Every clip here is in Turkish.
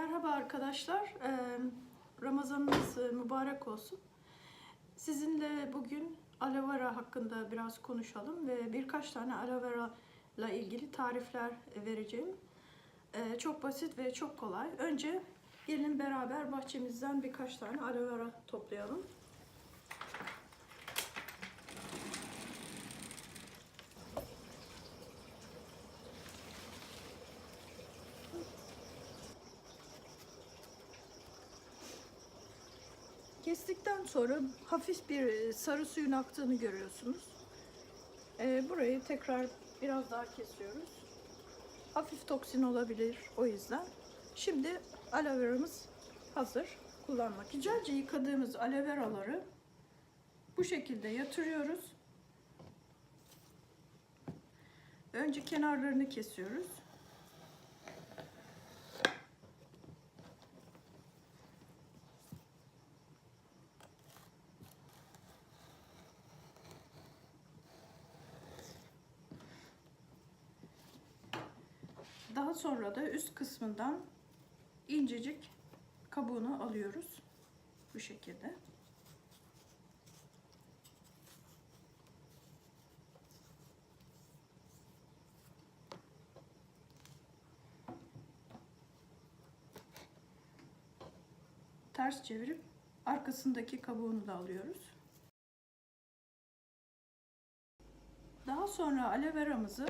Merhaba arkadaşlar. Ramazanınız mübarek olsun. Sizinle bugün aloe vera hakkında biraz konuşalım ve birkaç tane aloe vera ile ilgili tarifler vereceğim. Çok basit ve çok kolay. Önce gelin beraber bahçemizden birkaç tane aloe vera toplayalım. Kestikten sonra hafif bir sarı suyun aktığını görüyorsunuz. Burayı tekrar biraz daha kesiyoruz. Hafif toksin olabilir o yüzden. Şimdi aloe veramız hazır kullanmak. Güzelce yıkadığımız aloe veraları bu şekilde yatırıyoruz. Önce kenarlarını kesiyoruz. Daha sonra da üst kısmından incecik kabuğunu alıyoruz. Bu şekilde. Ters çevirip arkasındaki kabuğunu da alıyoruz. Daha sonra aloe veramızı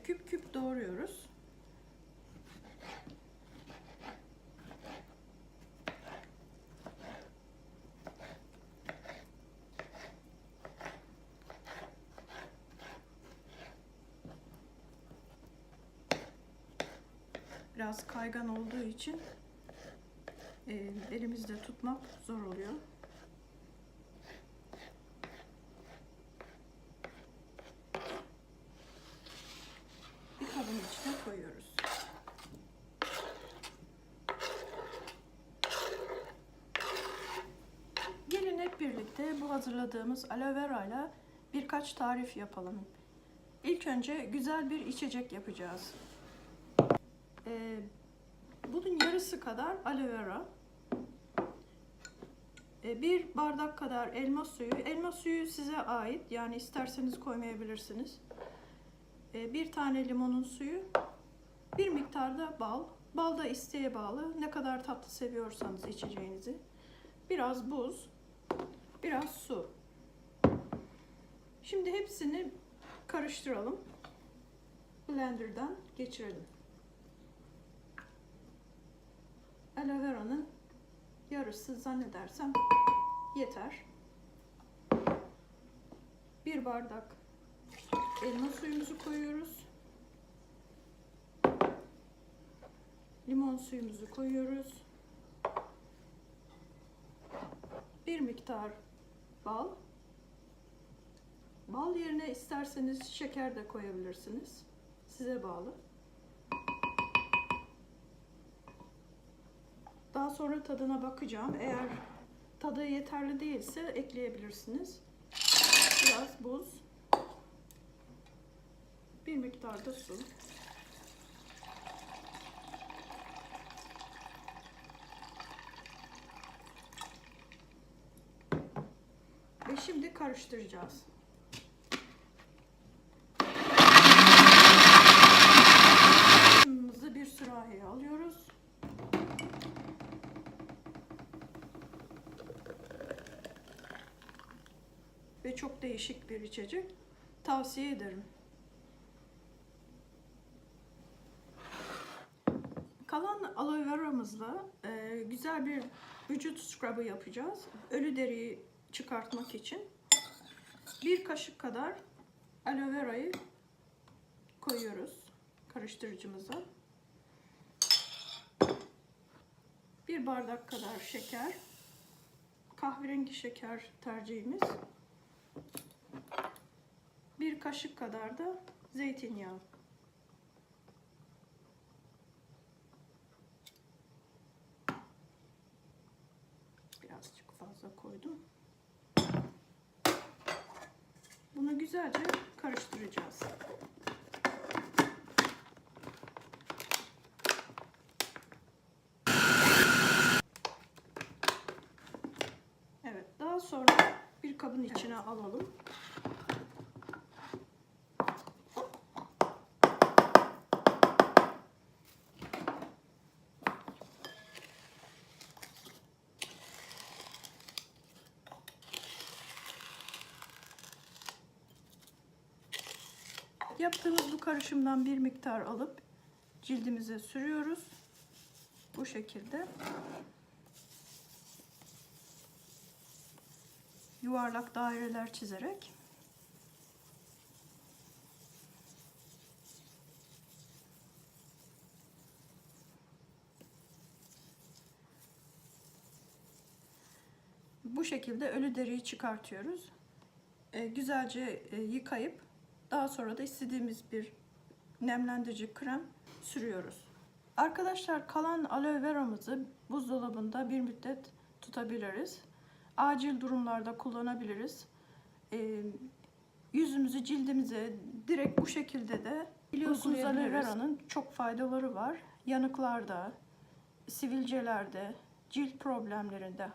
küp küp doğruyoruz. Biraz kaygan olduğu için elimizde tutmak zor oluyor. Bir kabın içine koyuyoruz. Gelin hep birlikte bu hazırladığımız aloe vera ile birkaç tarif yapalım. İlk önce güzel bir içecek yapacağız. Bunun yarısı kadar aloe vera, bir bardak kadar elma suyu. Elma suyu size ait, yani isterseniz koymayabilirsiniz. Bir tane limonun suyu, bir miktar da bal. Bal da isteğe bağlı. Ne kadar tatlı seviyorsanız içeceğinizi. Biraz buz, biraz su. Şimdi hepsini karıştıralım. Blender'dan geçirelim. Aloe vera'nın yarısı zannedersem yeter. Bir bardak elma suyumuzu koyuyoruz. Limon suyumuzu koyuyoruz. Bir miktar bal. Bal yerine isterseniz şeker de koyabilirsiniz. Size bağlı. Daha sonra tadına bakacağım. Eğer tadı yeterli değilse ekleyebilirsiniz. Biraz buz. Bir miktar da su. Ve şimdi karıştıracağız. Karışımımızı bir sürahiye alıyoruz. Ve çok değişik bir içecek. Tavsiye ederim. Kalan aloe veramızla güzel bir vücut scrub'ı yapacağız. Ölü deriyi çıkartmak için. Bir kaşık kadar aloe verayı koyuyoruz karıştırıcımıza. Bir bardak kadar şeker. Kahverengi şeker tercihimiz. Bir kaşık kadar da zeytinyağı. Birazcık fazla koydum. Bunu güzelce karıştıracağız. bir kabın içine alalım. Yaptığımız bu karışımdan bir miktar alıp cildimize sürüyoruz. Bu şekilde. Yuvarlak daireler çizerek. Bu şekilde ölü deriyi çıkartıyoruz. Güzelce yıkayıp daha sonra da istediğimiz bir nemlendirici krem sürüyoruz. Arkadaşlar, kalan aloe veramızı buzdolabında bir müddet tutabiliriz. Acil durumlarda kullanabiliriz. Yüzümüzü, cildimize direkt bu şekilde de biliyorsunuz aloe veranın çok faydaları var. Yanıklarda, sivilcelerde, cilt problemlerinde,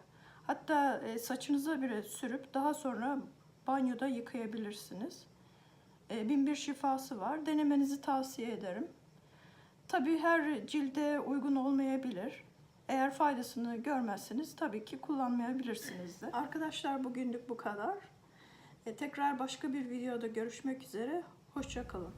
hatta saçınıza bile sürüp daha sonra banyoda yıkayabilirsiniz. Bin bir şifası var. Denemenizi tavsiye ederim. Tabii her cilde uygun olmayabilir. Eğer faydasını görmezseniz tabii ki kullanmayabilirsiniz de. Arkadaşlar, bugünlük bu kadar. Tekrar başka bir videoda görüşmek üzere. Hoşça kalın.